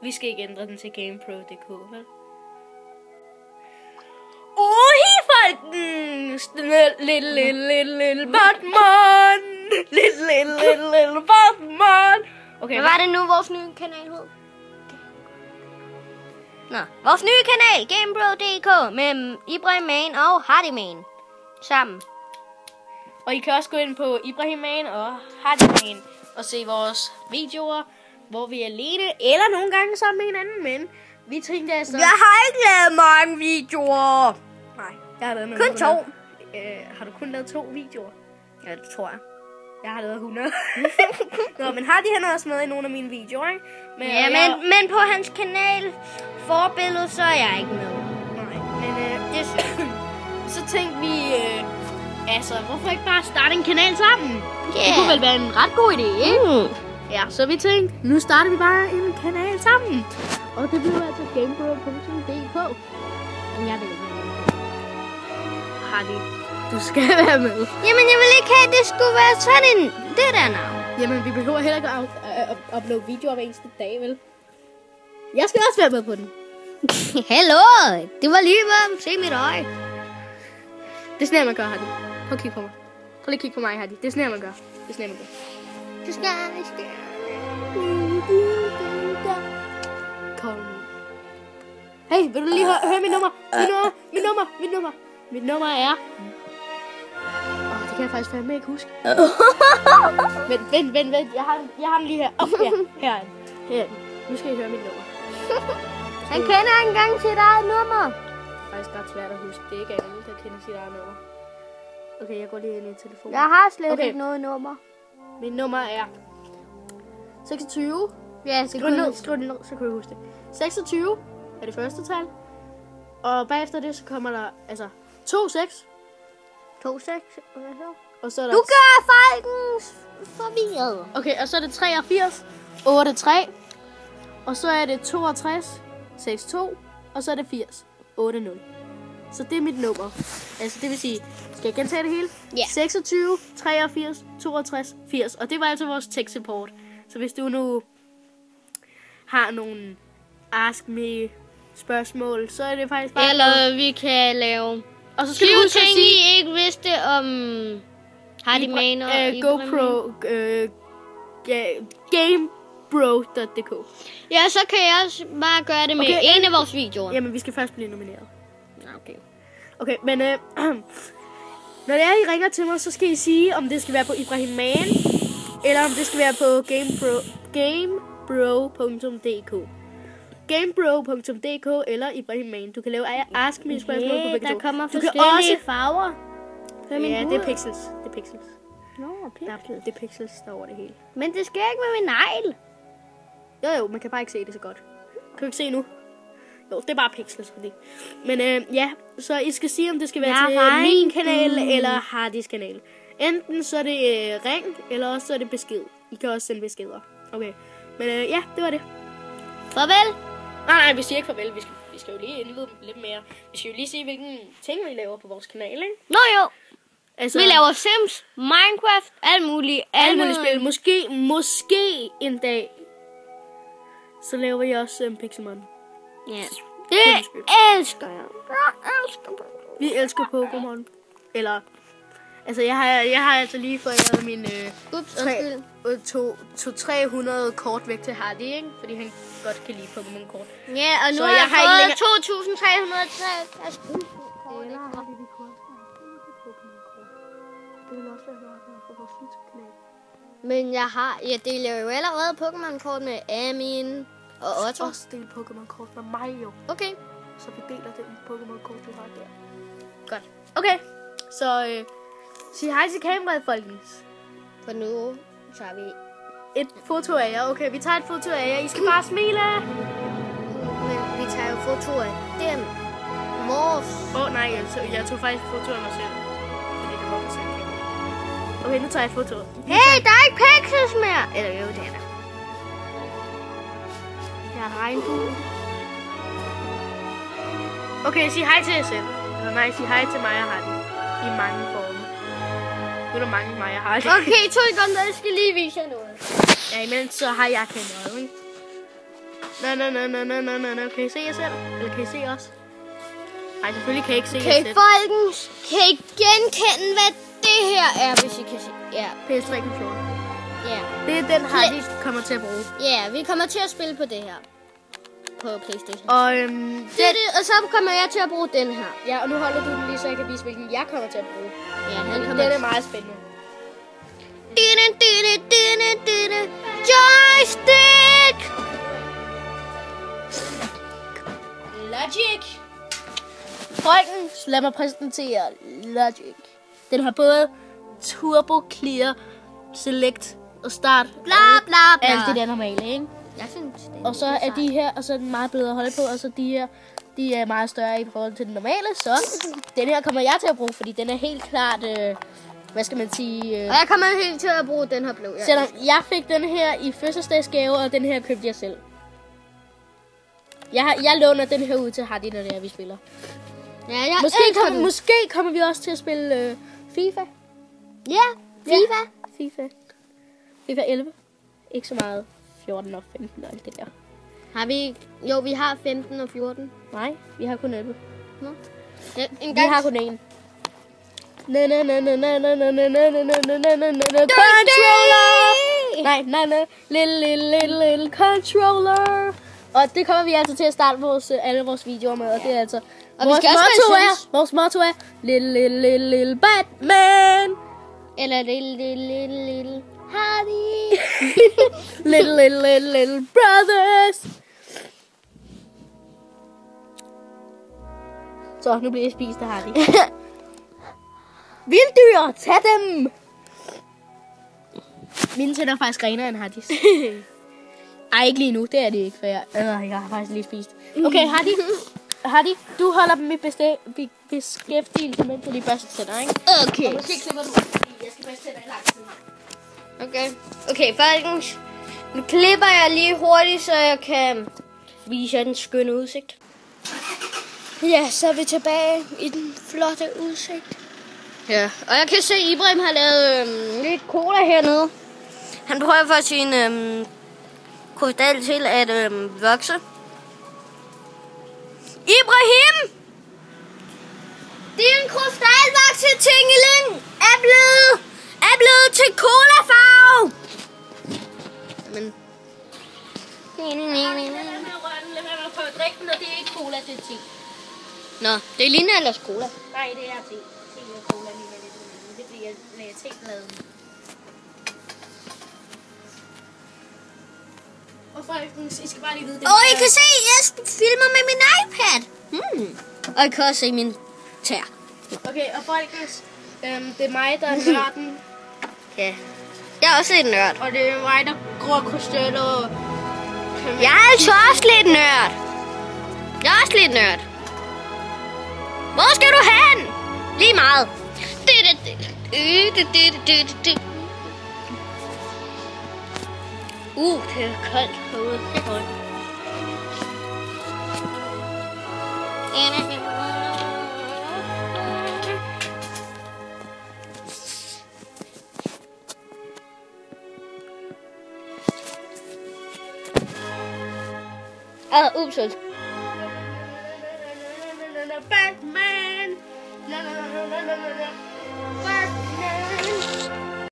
Vi skal ikke ændre den til GamePro.dk, vel? Hej folkens! Little Batman! Little Batman! Okay, hvad var det nu, vores nye kanal hed? Nå, vores nye kanal, GamePro.dk, med Ibrahim Man og Hardy Man. Sammen. Og I kan også gå ind på Ibrahim Man og Hardy Man og se vores videoer, hvor vi er alene, eller nogle gange sammen med hinanden, men vi tænkte altså... Jeg har ikke lavet mange videoer. Nej, jeg har lavet nogle. Kun 2. Har du kun lavet 2 videoer? Ja, det tror jeg. Jeg har lavet 100. Nå, men Hardy han er også med i nogle af mine videoer, ikke? Men, ja, men på hans kanal forbillede, så er jeg ikke med. Nej, men så tænkte vi... altså, hvorfor ikke bare starte en kanal sammen? Yeah. Det kunne vel være en ret god idé, ikke? Ja, så vi tænkte, nu starter vi bare en kanal sammen. Og det bliver altså GamePro.dk. Men jeg vil ikke være med. Hardy, du skal være med. Jamen, jeg vil ikke have, at det skulle være sådan en... Det der navn. Jamen, vi behøver heller ikke at uploade videoer hver eneste dag, vel? Jeg skal også være med på den. Hallo, det var lige varmt. Se mit øje. Det er sådan, man gør, Hardy. Prøv at kigge på mig. Prøv lige at kigge på mig, Hardy. Det er sådan, man gør. Det er sådan, man gør. Du skal... Kom. Hey, vil du lige høre mit nummer? Mit nummer er... det kan jeg faktisk fandme ikke huske. Vent. Jeg har den lige her. Her. Nu skal I høre mit nummer. Han kender ikke engang sit eget nummer. Det er faktisk ret svært at huske. Det er ikke alle, der kender sit eget nummer. Okay, jeg går lige ind i telefonen. Jeg har slet ikke noget nummer. Mit nummer er 26. Ja, skriv det ned, så kan du huske det. 26 er det første tal. Og bagefter det, så kommer der, altså, 26. 26, hvad så? Og så er der... Du gør folkens forvirret. Okay, og så er det 83, 83. Og så er det 62, 62. Og så er det 80, 80. Så det er mit nummer. Altså, det vil sige, skal jeg gentage det hele? Ja. 26, 83, 62, 80. Og det var altså vores tech support. Så hvis du nu har nogle ask me spørgsmål, så er det faktisk bare... Eller vi kan lave... Og så skal du huske ting, I ikke vidste om Hardy Man og GoPro GamePro.dk. Ja, så kan jeg også bare gøre det med en af vores videoer. Jamen, vi skal først blive nomineret. Okay. Okay, men når det er, I ringer til mig, så skal I sige, om det skal være på Ibrahim Man, eller om det skal være på GamePro.dk. GamePro.dk eller Ibrahim Man. Du kan lave ask me spørgsmål på begge to. Der kommer du forskellige farver. Ja, det er pixels. Det er pixels. Nå, pixels. Det er pixels, der over det hele. Men det sker ikke med min negl. Jo, man kan bare ikke se det så godt. Kan du ikke se nu? Jo, det er bare pixels, fordi. Men ja, så I skal sige, om det skal være til min kanal eller Hardys kanal. Enten så er det ring, eller også så er det besked. I kan også sende beskeder. Okay, men ja, det var det. Farvel. Nej, vi siger ikke farvel. Vi skal jo lige indlede lidt mere. Vi skal jo lige se, hvilken ting vi laver på vores kanal, ikke? Nå jo. Altså, vi laver Sims, Minecraft, alt muligt spil. Måske en dag, så laver jeg også Pixelmon. Ja. Det elsker jeg. Vi elsker Pokémon. Eller, altså jeg har altså lige fået min 300 kort væk til Hardy, ikke? Fordi han godt kan lide Pokémon-kort. Ja, og nu så har jeg fået 2.300 Men jeg deler jo allerede Pokémon-kort med Amin og Otto. Også dele Pokémon-kort med mig jo. Okay. Så vi deler den Pokémon-kort, du har der. Godt. Okay, så sig hej til kameraet, folkens. For nu tager vi et foto af jer. Okay, vi tager et foto af jer. I skal bare smile. Men vi tager jo foto af dem. Vores. Nej, jeg tog faktisk foto af mig selv. Fordi det var på selv kamera. Okay, nu tager jeg et foto. Hey, der er ikke pixels mere. Eller jo, det er der. Jeg har regnbue. Okay, sig hej til jer selv. Eller nej, sig hej til mig og Hardy. I mange former. Nu er der mange mig og Hardy. Okay, 2 sekunder, jeg skal lige vise jer noget. Ja, imens så har jeg kameraet, ikke? Kan I se jer selv? Eller kan I se os? Nej, selvfølgelig kan I ikke se jer Okay, selv. folkens, kan I genkende, hvad det her er, hvis I kan se? Ja. PS3-controller. Ja. Det er den her, vi kommer til at bruge. Ja, vi kommer til at spille på det her. På PlayStation. Og Og så kommer jeg til at bruge den her. ja, og nu holder du den lige, så jeg kan vise, hvilken jeg kommer til at bruge. Ja, Den er meget spændende. Joystick! Logic! Folkens, lad mig præsentere Logic. Den har både Turbo, Clear, Select og Start. Bla bla bla. Alt det der normale, ikke? Jeg synes, det Og så er de her, og så er den meget blød at holde på, og så de her, de er meget større i forhold til den normale. Så den her kommer jeg til at bruge, fordi den er helt klart, hvad skal man sige... Og jeg kommer helt til at bruge den her blå. Selvom jeg fik den her i fødselsdagsgave, og den her købte jeg selv. Jeg låner den her ud til Hardy, når det er, vi spiller. Ja, jeg elsker den. Måske kommer vi også til at spille FIFA. Ja, FIFA. FIFA. FIFA 11. Ikke så meget 14 og 15 og alt det der. Har vi... Jo, vi har 15 og 14. Nej, vi har kun 11. Nå. Ja, en Vi har kun én. Controller! Nej. Little controller. Og det kommer vi altså til at starte alle vores videoer med, og det er altså... Og Vores motto er Little Batman. Eller little Hardy. Little brothers. Så, nu bliver jeg spist af Hardy. Vilddyr, tag dem! Mine tænder er faktisk renere end Hardys. Ej, ikke lige nu, det er det ikke, for jeg har faktisk lige spist. Okay, Hardy, du holder dem i beskæftigelse, mens du lige børster tænder, ikke? Okay. Og måske klipper du, fordi jeg skal børste tænder i lang tid. Okay, folkens. Nu klipper jeg lige hurtigt, så jeg kan vise jer den skønne udsigt. Ja, så er vi tilbage i den flotte udsigt. Ja, og jeg kan se, at Ibrahim har lavet lidt cola hernede. Han prøver for sin krystal til at vokse. Ibrahim! Din krystalvokse-tingeling er blevet til colafarve! Men... Lad være med at prøve at drikke den, og det er ikke cola, det er te. Nå, det er ligner ellers cola. Nej, det er te. Te og cola lige lidt. Det bliver jeg lagde te-bladen. Og folkens, I skal bare lige vide det. I kan se, jeg filmer med min iPad. Og I kan også se min tær. Okay, og folkens, det er mig, der er nørden. Ja. Jeg er også lidt nørd. Og det er mig, der gror krystaller. Jeg er altså også lidt nørd. Hvor skal du hen? Lige meget. Det er koldt herude. Ups. Batman. Batman.